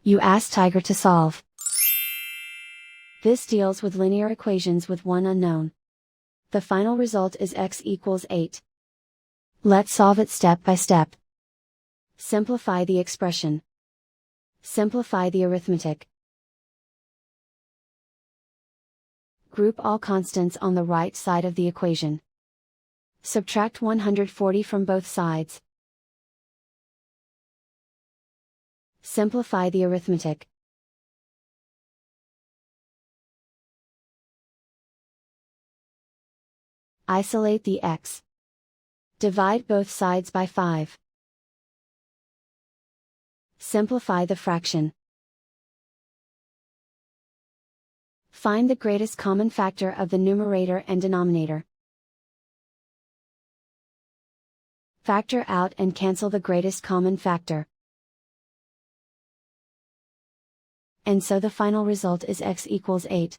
You ask Tiger to solve. This deals with linear equations with one unknown. The final result is x equals 8. Let's solve it step by step. Simplify the expression. Simplify the arithmetic. Group all constants on the right side of the equation. Subtract 140 from both sides. Simplify the arithmetic. Isolate the x. Divide both sides by 5. Simplify the fraction. Find the greatest common factor of the numerator and denominator. Factor out and cancel the greatest common factor. And so the final result is x equals 8.